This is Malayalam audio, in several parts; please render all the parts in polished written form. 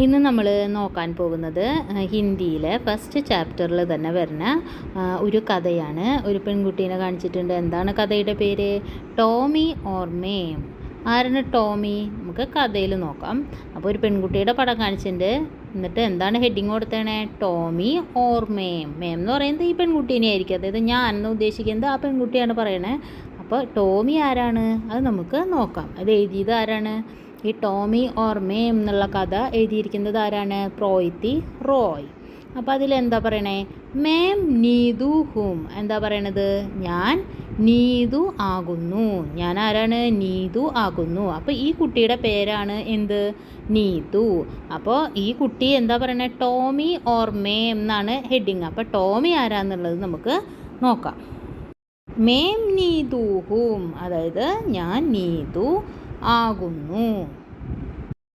ഇന്ന് നമ്മൾ നോക്കാൻ പോകുന്നത് ഹിന്ദിയിലെ ഫസ്റ്റ് ചാപ്റ്ററിൽ തന്നെ വരുന്ന ഒരു കഥയാണ്. ഒരു പെൺകുട്ടീനെ കാണിച്ചിട്ടുണ്ട്. എന്താണ് കഥയുടെ പേര്? ടോമി ഓർ മേം. ആരാണ് ടോമി? നമുക്ക് കഥയിൽ നോക്കാം. അപ്പോൾ ഒരു പെൺകുട്ടിയുടെ പടം കാണിച്ചിട്ടുണ്ട്. എന്നിട്ട് എന്താണ് ഹെഡിങ് കൊടുത്തേണേ? ടോമി ഓർ മേം. മേം എന്ന് പറയുന്നത് ഈ പെൺകുട്ടീനെ ആയിരിക്കും. അതായത് ഞാൻ എന്ന് ഉദ്ദേശിക്കുന്നത് ആ പെൺകുട്ടിയാണ് പറയണേ. അപ്പോൾ ടോമി ആരാണ് അത് നമുക്ക് നോക്കാം. അത് എഴുതിയത് ആരാണ്? ഈ ടോമി ഓർ മേം എന്നുള്ള കഥ എഴുതിയിരിക്കുന്നത് ആരാണ്? പ്രോയിത്തി റോയ്. അപ്പോൾ അതിലെന്താ പറയണേ? മേം നീതു ഹും. എന്താ പറയണത്? ഞാൻ നീതു ആകുന്നു. ഞാൻ ആരാണ്? നീതു ആകുന്നു. അപ്പോൾ ഈ കുട്ടിയുടെ പേരാണ് എന്ത്? നീതു. അപ്പോൾ ഈ കുട്ടി എന്താ പറയണേ? ടോമി ഓർ മേം എന്നാണ് ഹെഡിങ്. അപ്പോൾ ടോമി ആരാന്നുള്ളത് നമുക്ക് നോക്കാം. മേം നീതു ഹും, അതായത് ഞാൻ നീതു ആകുന്നു.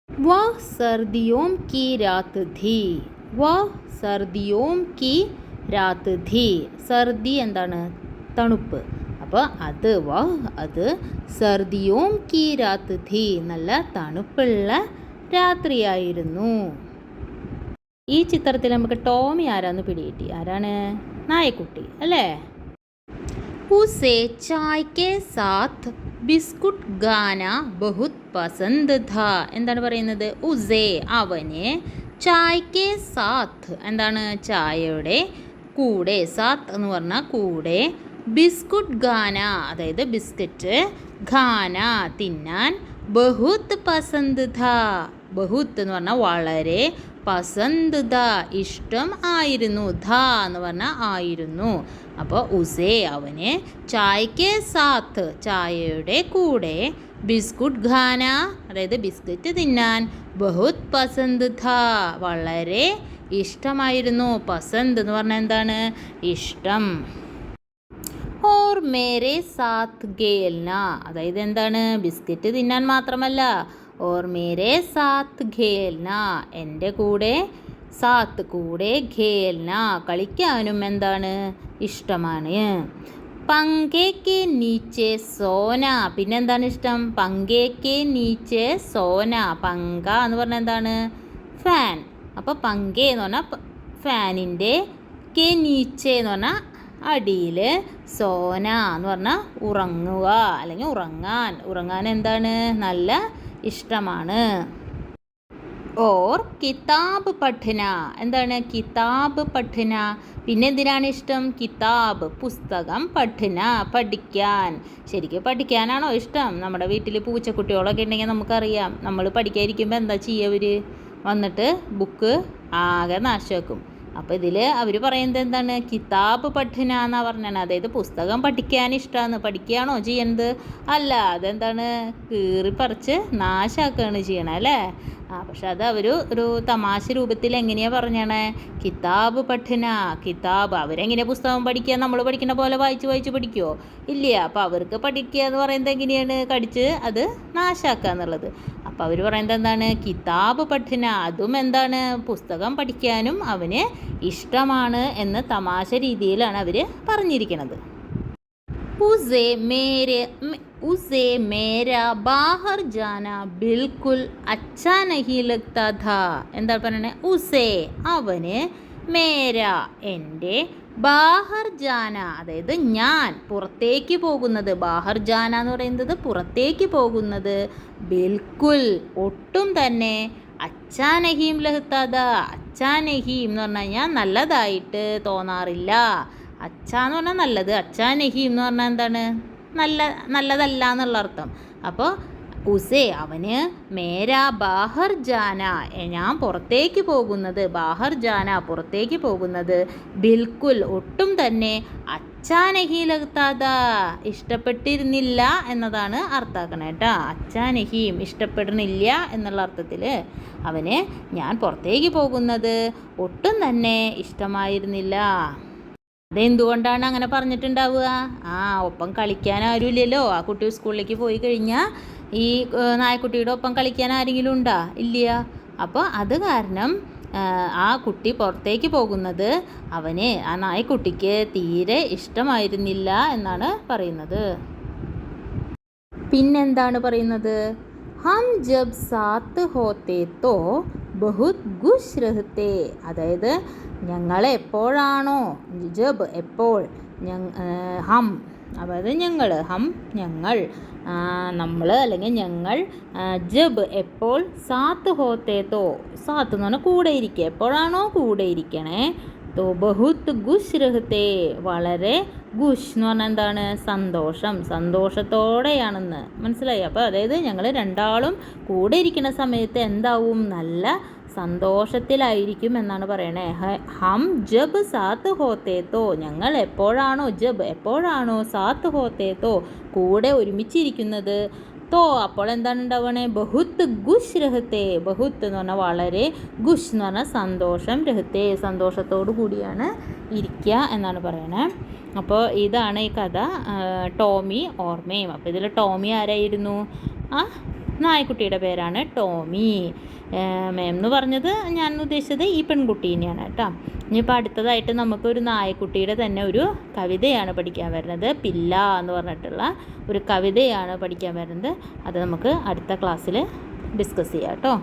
വഹ് സർദിയോം കി രാത് ഥി. വഹ് സർദിയോം കി രാത് ഥി. സർദി എന്താണ്? തണുപ്പ്. അപ്പോൾ അത് സർദിയോം കി രാത് ഥി, നല്ല തണുപ്പുള്ള രാത്രിയായിരുന്നു. ഈ ചിത്രത്തിൽ നമുക്ക് ടോമി ആരാന്ന് പിടികിട്ടി. ആരാണ്? നായക്കുട്ടി അല്ലേ? ഉസേ ചായ് കെ സാത്ത് ബിസ്കുട്ട് ഗാന ബഹുത് പസന്ത് ഥാ. എന്താണ് പറയുന്നത്? ഉസേ അവന്, ചായ് കെ സാത്ത് എന്താണ്? ചായയുടെ കൂടെ, സാത്ത് എന്ന് പറഞ്ഞാൽ കൂടെ, ബിസ്കുട്ട് ഗാന അതായത് ബിസ്ക്കറ്റ്, ഖാന തിന്നാൻ, ബഹുത് പസന്ത് ഥാ ബഹുത്ത് എന്ന് പറഞ്ഞാൽ വളരെ, പസന്ത് ഥ ഇഷ്ടം ആയിരുന്നു, ധ എന്ന് പറഞ്ഞാൽ ആയിരുന്നു. അപ്പോൾ ഉസേ അവന്, ചായക്ക് സാത്ത് ചായയുടെ കൂടെ, ബിസ്കുട്ട് ഖാന അതായത് ബിസ്ക്കറ്റ് തിന്നാൻ, ബഹുത് പസന്ത് ഥ വളരെ ഇഷ്ടമായിരുന്നു. പസന്ത് എന്ന് പറഞ്ഞാൽ എന്താണ്? ഇഷ്ടം. ഓർ മേരെ സാത്ത് ഖേൽന അതായത് എന്താണ്? ബിസ്ക്കറ്റ് തിന്നാൻ മാത്രമല്ല, ഓർ മേരെ സാത്ത് ഖേൽന എൻ്റെ കൂടെ, സാത്ത് കൂടെ, ഖേൽന കളിക്കാനും എന്താണ്? ഇഷ്ടമാണ്. പങ്കേക്ക് നീച്ചെ സോന പിന്നെന്താണ് ഇഷ്ടം? പങ്കേക്ക് നീച്ചെ സോന. പങ്ക എന്ന് പറഞ്ഞാൽ എന്താണ്? ഫാൻ. അപ്പോൾ പങ്കെ എന്ന് പറഞ്ഞാൽ ഫാനിൻ്റെ, കെ നീച്ചെ എന്ന് പറഞ്ഞാൽ അടിയിൽ, സോന എന്ന് പറഞ്ഞാൽ ഉറങ്ങുക അല്ലെങ്കിൽ ഉറങ്ങാൻ. ഉറങ്ങാൻ എന്താണ്? നല്ല ഇഷ്ടമാണ്. ഓർ കിതാബ് പഠന എന്താണ്? കിതാബ് പഠന. പിന്നെ എന്തിനാണ് ഇഷ്ടം? കിതാബ് പുസ്തകം, പഠന പഠിക്കാൻ. ശരിക്കും പഠിക്കാനാണോ ഇഷ്ടം? നമ്മുടെ വീട്ടിൽ പൂച്ചക്കുട്ടികളൊക്കെ ഉണ്ടെങ്കിൽ നമുക്കറിയാം, നമ്മൾ പഠിക്കാതിരിക്കുമ്പോൾ എന്താ ചെയ്യുക? അവർ വന്നിട്ട് ബുക്ക് ആകെ നാശമാക്കും. അപ്പോൾ ഇതിൽ അവർ പറയുന്നത് എന്താണ്? കിതാബ് പഠന എന്നാണ് പറഞ്ഞത്. അതായത് പുസ്തകം പഠിക്കാൻ ഇഷ്ടമാണ്. പഠിക്കുകയാണോ ചെയ്യുന്നത്? അല്ല, അതെന്താണ്? കീറിപ്പറിച്ച് നാശാക്കുകയാണ് ചെയ്യണത് അല്ലേ? പക്ഷെ അത് ഒരു തമാശ രൂപത്തിൽ എങ്ങനെയാണ് പറഞ്ഞാണ്? കിതാബ് പഠന. കിതാബ് അവരെങ്ങനെയാണ് പുസ്തകം പഠിക്കുക? നമ്മൾ പഠിക്കുന്ന പോലെ വായിച്ച് പഠിക്കുമോ? ഇല്ല. അപ്പോൾ അവർക്ക് പഠിക്കുക എന്ന് പറയുന്നത് എങ്ങനെയാണ്? കടിച്ച് അത് നാശാക്കുക എന്നുള്ളത്. അപ്പോൾ അവർ പറയുന്നത് എന്താണ്? കിതാബ് പഠന. അതും എന്താണ്? പുസ്തകം പഠിക്കാനും അവന് ഇഷ്ടമാണ് എന്ന് തമാശ രീതിയിലാണ് അവർ പറഞ്ഞിരിക്കുന്നത്. उसे मेरा बाहर जाना बिल्कुल अच्छा नहीं लगता था. എന്താ പറയണേ? ഉസേ അവന്, മേര എൻ്റെ, ബാഹർ ജാന അതായത് ഞാൻ പുറത്തേക്ക് പോകുന്നത്. ബാഹർ ജാന എന്ന് പറയുന്നത് പുറത്തേക്ക് പോകുന്നത്, ബിൽക്കുൽ ഒട്ടും തന്നെ, അച്ഛാ നഹീം ലഹ്താദ അച്ഛാ നഹീം എന്ന് പറഞ്ഞു കഴിഞ്ഞാൽ നല്ലതായിട്ട് തോന്നാറില്ല. അച്ഛാ എന്ന് പറഞ്ഞാൽ നല്ലത്, അച്ഛാ നഹീം എന്ന് പറഞ്ഞാൽ എന്താണ്? നല്ലതല്ല എന്നുള്ള അർത്ഥം. അപ്പോൾ ഉസേ അവന്, മേരാ ബാഹർ ജാന ഞാൻ പുറത്തേക്ക് പോകുന്നത്, ബാഹർ ജാന പുറത്തേക്ക് പോകുന്നത്, ബിൽക്കുൽ ഒട്ടും തന്നെ, അച്ഛാ നഹീ ലഗ്താദ ഇഷ്ടപ്പെട്ടിരുന്നില്ല എന്നതാണ് അർത്ഥാക്കണേ കേട്ടോ. അച്ഛാ നഹീം ഇഷ്ടപ്പെടുന്നില്ല എന്നുള്ള അർത്ഥത്തിൽ അവന് ഞാൻ പുറത്തേക്ക് പോകുന്നത് ഒട്ടും തന്നെ ഇഷ്ടമായിരുന്നില്ല. അതെന്തുകൊണ്ടാണ് അങ്ങനെ പറഞ്ഞിട്ടുണ്ടാവുക? ഒപ്പം കളിക്കാൻ ആരും ഇല്ലല്ലോ. ആ കുട്ടി സ്കൂളിലേക്ക് പോയി കഴിഞ്ഞാൽ ഈ നായക്കുട്ടിയുടെ ഒപ്പം കളിക്കാൻ ആരെങ്കിലും ഉണ്ടോ? ഇല്ല. അപ്പോൾ അത് കാരണം ആ കുട്ടി പുറത്തേക്ക് പോകുന്നത് അവന്, ആ നായക്കുട്ടിക്ക് തീരെ ഇഷ്ടമായിരുന്നില്ല എന്നാണ് പറയുന്നത്. പിന്നെന്താണ് പറയുന്നത്? हम जब साथ होते तो ബഹുത് ഖുശ് രഹത്തെ, അതായത് ഞങ്ങൾ എപ്പോഴാണോ, ജബ് എപ്പോൾ, ഹം അതായത് ഞങ്ങൾ, ഹം ഞങ്ങൾ, നമ്മൾ അല്ലെങ്കിൽ ഞങ്ങൾ, ജബ് എപ്പോൾ, സാത്ത് ഹോത്തേ തോ, സാത്ത് എന്ന് പറഞ്ഞാൽ കൂടെ ഇരിക്കുക, എപ്പോഴാണോ കൂടെ ഇരിക്കണേ, തോ ബഹുത് ഖുശ് രഹത്തെ, വളരെ, ഖുശ് എന്ന് പറഞ്ഞാൽ എന്താണ്, സന്തോഷം, സന്തോഷത്തോടെയാണെന്ന് മനസ്സിലായി. അപ്പോൾ അതായത് ഞങ്ങൾ രണ്ടാളും കൂടെ ഇരിക്കുന്ന സമയത്ത് എന്താവും, നല്ല സന്തോഷത്തിലായിരിക്കും എന്നാണ് പറയണേ. ഹം ജബ് സാത്ത് ഹോത്തേ തോ, ഞങ്ങൾ എപ്പോഴാണോ, ജബ് എപ്പോഴാണോ, സാത്ത് ഹോത്തേ തോ കൂടെ ഒരുമിച്ചിരിക്കുന്നത്, തോ അപ്പോൾ എന്താണ് ഉണ്ടാവണേ, ബഹുത്ത് ഖുശ് രഹത്തെ, ബഹുത്ത് എന്ന് പറഞ്ഞാൽ വളരെ, ഖുശ് എന്ന് പറഞ്ഞാൽ സന്തോഷം, രഹത്തെ സന്തോഷത്തോടു കൂടിയാണ് ഇരിക്കുക എന്നാണ് പറയണേ. അപ്പോൾ ഇതാണ് ഈ കഥ, ടോമി ഓർ മേം. അപ്പോൾ ഇതിൽ ടോമി ആരായിരുന്നു, നായക്കുട്ടിയുടെ പേരാണ് ടോമി. മേം എന്ന് പറഞ്ഞത് ഞാൻ ഉദ്ദേശിച്ചത് ഈ പെൺകുട്ടീനെയാണ് കേട്ടോ. ഇനിയിപ്പോൾ അടുത്തതായിട്ട് നമുക്കൊരു നായക്കുട്ടിയുടെ തന്നെ ഒരു കവിതയാണ് പഠിക്കാൻ വരുന്നത്. പില്ല എന്ന് പറഞ്ഞിട്ടുള്ള ഒരു കവിതയാണ് പഠിക്കാൻ വരുന്നത്. അത് നമുക്ക് അടുത്ത ക്ലാസ്സിൽ ഡിസ്കസ് ചെയ്യാം കേട്ടോ.